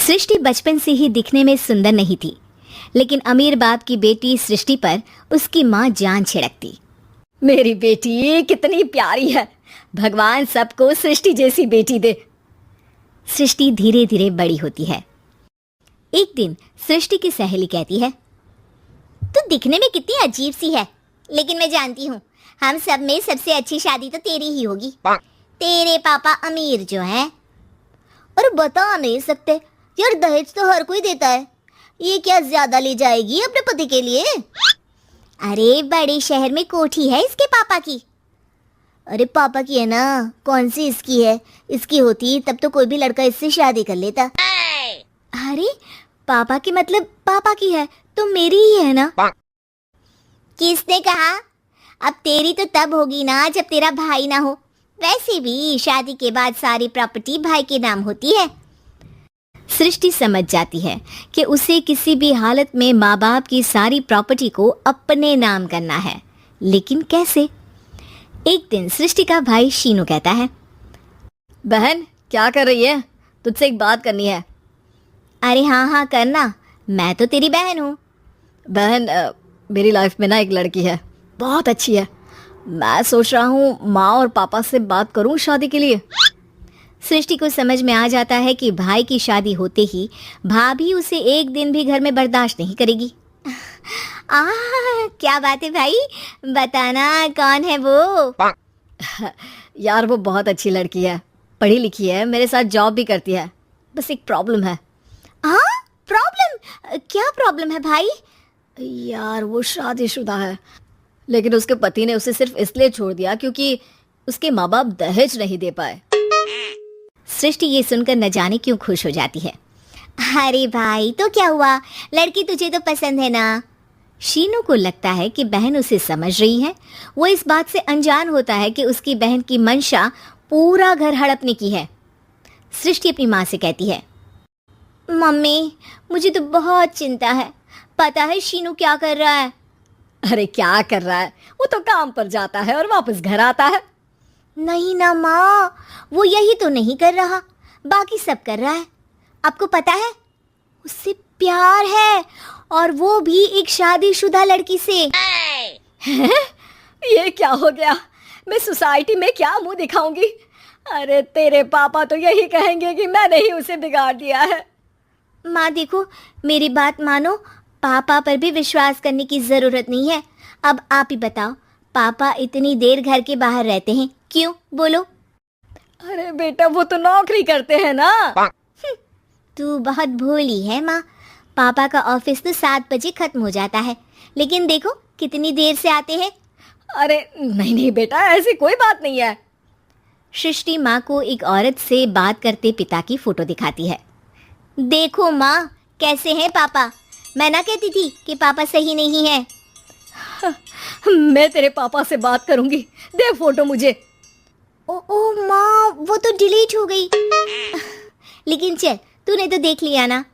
सृष्टि बचपन से ही दिखने में सुंदर नहीं थी, लेकिन अमीर बाप की बेटी सृष्टि पर उसकी माँ जान छिड़कती। मेरी बेटी कितनी प्यारी है, भगवान सबको सृष्टि जैसी बेटी दे। सृष्टि धीरे धीरे बड़ी होती है। एक दिन सृष्टि की सहेली कहती है, तू दिखने में कितनी अजीब सी है, लेकिन मैं जानती हूँ हम सब में सबसे अच्छी शादी तो तेरी ही होगी। तेरे पापा अमीर जो हैं। और बता नहीं सकते यार, दहेज तो हर कोई देता है, ये क्या ज्यादा ले जाएगी अपने पति के लिए? अरे बड़े शहर में कोठी है इसके पापा की। अरे पापा की है ना, कौन सी इसकी है? इसकी होती तब तो कोई भी लड़का इससे शादी कर लेता। अरे पापा की मतलब पापा की है तो मेरी ही है ना? किसने कहा? अब तेरी तो तब होगी ना जब तेरा भाई ना हो। वैसे भी शादी के बाद सारी प्रॉपर्टी भाई के नाम होती है। सृष्टि समझ जाती है कि उसे किसी भी हालत में माँ बाप की सारी प्रॉपर्टी को अपने नाम करना है, लेकिन कैसे? एक दिन सृष्टि का भाई शीनू कहता है, बहन क्या कर रही है? तुझसे एक बात करनी है। अरे हाँ हाँ करना, मैं तो तेरी बहन हूँ। बहन मेरी लाइफ में ना एक लड़की है, बहुत अच्छी है। मैं सोच रहा हूँ माँ और पापा से बात करूँ शादी के लिए। सृष्टि को समझ में आ जाता है कि भाई की शादी होते ही भाभी उसे एक दिन भी घर में बर्दाश्त नहीं करेगी। क्या बात है भाई, बताना कौन है वो? यार वो बहुत अच्छी लड़की है, पढ़ी लिखी है, मेरे साथ जॉब भी करती है। बस एक प्रॉब्लम है। हाँ प्रॉब्लम? क्या प्रॉब्लम है भाई? यार वो शादीशुदा है, लेकिन उसके पति ने उसे सिर्फ इसलिए छोड़ दिया क्योंकि उसके माँ बाप दहेज नहीं दे पाए। सृष्टि ये सुनकर न जाने क्यों खुश हो जाती है। अरे भाई तो क्या हुआ, लड़की तुझे तो पसंद है ना? शीनू को लगता है कि बहन उसे समझ रही है। वो इस बात से अनजान होता है कि उसकी बहन की मंशा पूरा घर हड़पने की है। सृष्टि अपनी माँ से कहती है, मम्मी मुझे तो बहुत चिंता है, पता है शीनू क्या कर रहा है? अरे क्या कर रहा है, वो तो काम पर जाता है और वापस घर आता है। नहीं ना माँ, वो यही तो नहीं कर रहा, बाकी सब कर रहा है। आपको पता है उससे प्यार है, और वो भी एक शादीशुदा लड़की से। ये क्या हो गया, मैं सोसाइटी में क्या मुंह दिखाऊंगी? अरे तेरे पापा तो यही कहेंगे कि मैंने ही उसे बिगाड़ दिया है। माँ देखो मेरी बात मानो, पापा पर भी विश्वास करने की जरूरत नहीं है। अब आप ही बताओ, पापा इतनी देर घर के बाहर रहते हैं क्यों, बोलो? अरे बेटा वो तो नौकरी करते हैं ना। तू बहुत भोली है माँ, पापा का ऑफिस तो 7 बजे खत्म हो जाता है, लेकिन देखो कितनी देर से आते हैं। अरे नहीं नहीं बेटा, ऐसी कोई बात नहीं है। सृष्टि माँ को एक औरत से बात करते पिता की फोटो दिखाती है। देखो माँ कैसे हैं पापा, मैं ना कहती थी कि पापा सही नहीं है। मैं तेरे पापा से बात करूंगी, दे फोटो मुझे। ओ माँ वो तो डिलीट हो गई। लेकिन चल तूने तो देख लिया ना,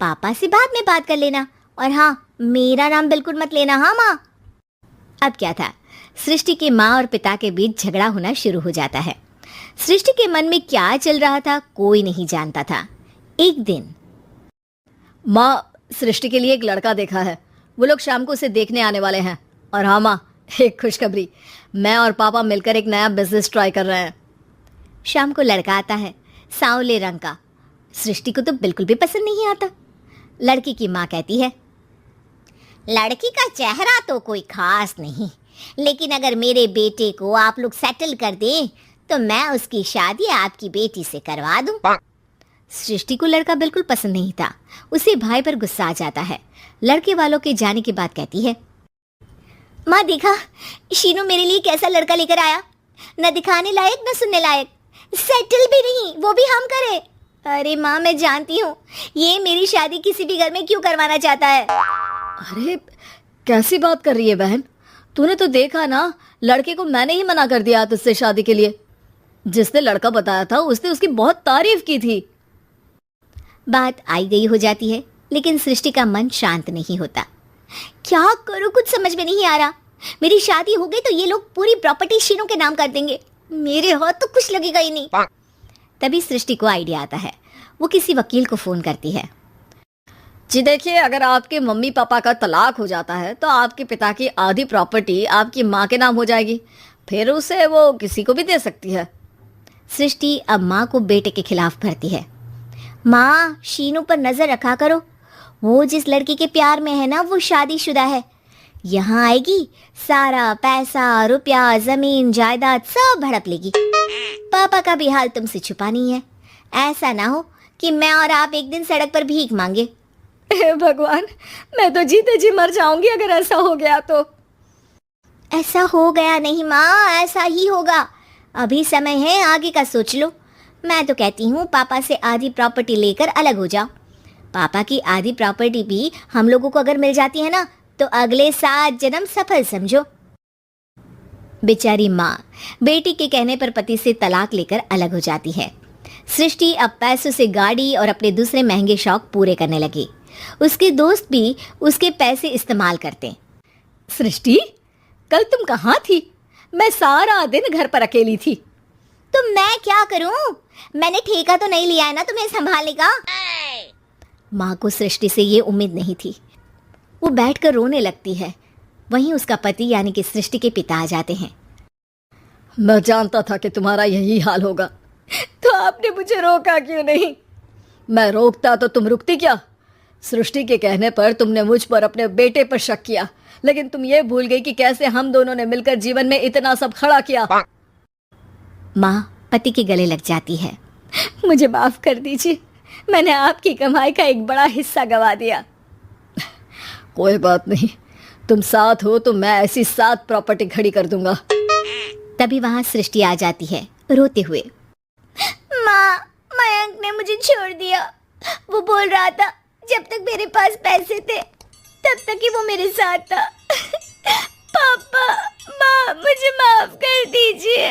पापा से बाद में बात कर लेना, और हाँ मेरा नाम बिल्कुल मत लेना। हाँ माँ। अब क्या था, सृष्टि के माँ और पिता के बीच झगड़ा होना शुरू हो जाता है। सृष्टि के मन में क्या चल रहा था कोई नहीं जानता था। एक दिन, माँ सृष्टि के लिए एक लड़का देखा है, वो लोग शाम को उसे देखने आने वाले हैं। और हाँ माँ एक खुशखबरी, मैं और पापा मिलकर एक नया बिजनेस ट्राई कर रहे हैं। शाम को लड़का आता है, सांवले रंग का। सृष्टि को तो बिल्कुल भी पसंद नहीं आता। लड़की की माँ कहती है, लड़की का चेहरा तो कोई खास नहीं, लेकिन अगर मेरे बेटे को आप लोग सेटल कर दें तो मैं उसकी शादी आपकी बेटी से करवा दूं। सृष्टि को लड़का बिल्कुल पसंद नहीं था। उसे भाई पर गुस्सा आ जाता है। लड़के वालों के जाने के बाद कहती है, माँ देखा शीनू मेरे लिए कैसा लड़का लेकर आया, न दिखाने लायक न सुनने लायक, सेटल भी नहीं, वो भी हम करे। अरे माँ मैं जानती हूँ ये मेरी शादी किसी भी घर में क्यों करवाना चाहता है। अरे कैसी बात कर रही है बहन, तूने तो देखा ना, लड़के को मैंने ही मना कर दिया तुझसे शादी के लिए। जिसने लड़का बताया था उसने उसकी बहुत तारीफ की थी। बात आई गई हो जाती है, लेकिन सृष्टि का मन शांत नहीं होता। क्या करूं कुछ समझ में नहीं आ रहा। मेरी शादी हो गई तो ये लोग पूरी प्रॉपर्टी शीनू के नाम कर देंगे, मेरे हाथ तो कुछ लगेगा ही नहीं। तभी सृष्टि को आइडिया आता है। वो किसी वकील को फ़ोन करती है। जी देखिए, अगर आपके मम्मी पापा का तलाक हो जाता है तो आपके पिता की आधी प्रॉपर्टी आपकी माँ के नाम हो जाएगी, फिर उसे वो किसी को भी दे सकती है। सृष्टि अब माँ को बेटे के खिलाफ भरती है। माँ, शीनू पर नजर रखा करो, वो जिस लड़की के प्यार में है ना वो शादीशुदा है। यहाँ आएगी, सारा पैसा रुपया जमीन जायदाद सब हड़प लेगी। पापा का भी हाल तुमसे छुपा नहीं है, ऐसा ना हो कि मैं और आप एक दिन सड़क पर भीख मांगे। हे भगवान, मैं तो जीते जी मर जाऊंगी अगर ऐसा हो गया तो। ऐसा हो गया नहीं माँ, ऐसा ही होगा। अभी समय है, आगे का सोच लो। मैं तो कहती हूँ पापा से आधी प्रॉपर्टी लेकर अलग हो जाओ। पापा की आधी प्रॉपर्टी भी हम लोगों को अगर मिल जाती है ना तो अगले 7 जन्म सफल समझो। बेचारी माँ बेटी के कहने पर पति से तलाक लेकर अलग हो जाती है। सृष्टि अब पैसों से गाड़ी और अपने दूसरे महंगे शौक पूरे करने लगी। उसके दोस्त भी उसके पैसे इस्तेमाल करते। सृष्टि, कल तुम कहाँ थी? मैं सारा दिन घर पर अकेली थी। तो मैं क्या करूं? मैंने ठेका तो नहीं लिया है ना तुम्हें संभालने का। माँ को सृष्टि से ये उम्मीद नहीं थी। वो बैठकर रोने लगती है। वहीं उसका पति यानी कि सृष्टि के पिता आ जाते हैं। मैं जानता था कि तुम्हारा यही हाल होगा, तो आपने मुझे रोका क्यों नहीं? मैं रोकता तो तुम रुकती क्या? सृष्टि के कहने पर तुमने मुझ पर अपने बेटे पर शक किया, लेकिन तुम ये भूल गई कि कैसे हम दोनों ने मिलकर जीवन में इतना सब खड़ा किया। माँ पति के गले लग जाती है। मुझे माफ कर दीजिए, मैंने आपकी कमाई का एक बड़ा हिस्सा गवा दिया। कोई बात नहीं, तुम साथ हो तो मैं ऐसी 7 प्रॉपर्टी खड़ी कर दूंगा। तभी वहां सृष्टि आ जाती है रोते हुए। माँ, मयंक ने मुझे छोड़ दिया। वो बोल रहा था जब तक मेरे पास पैसे थे तब तक ही वो मेरे साथ था। पापा, माँ, मुझे माफ कर दीजिए।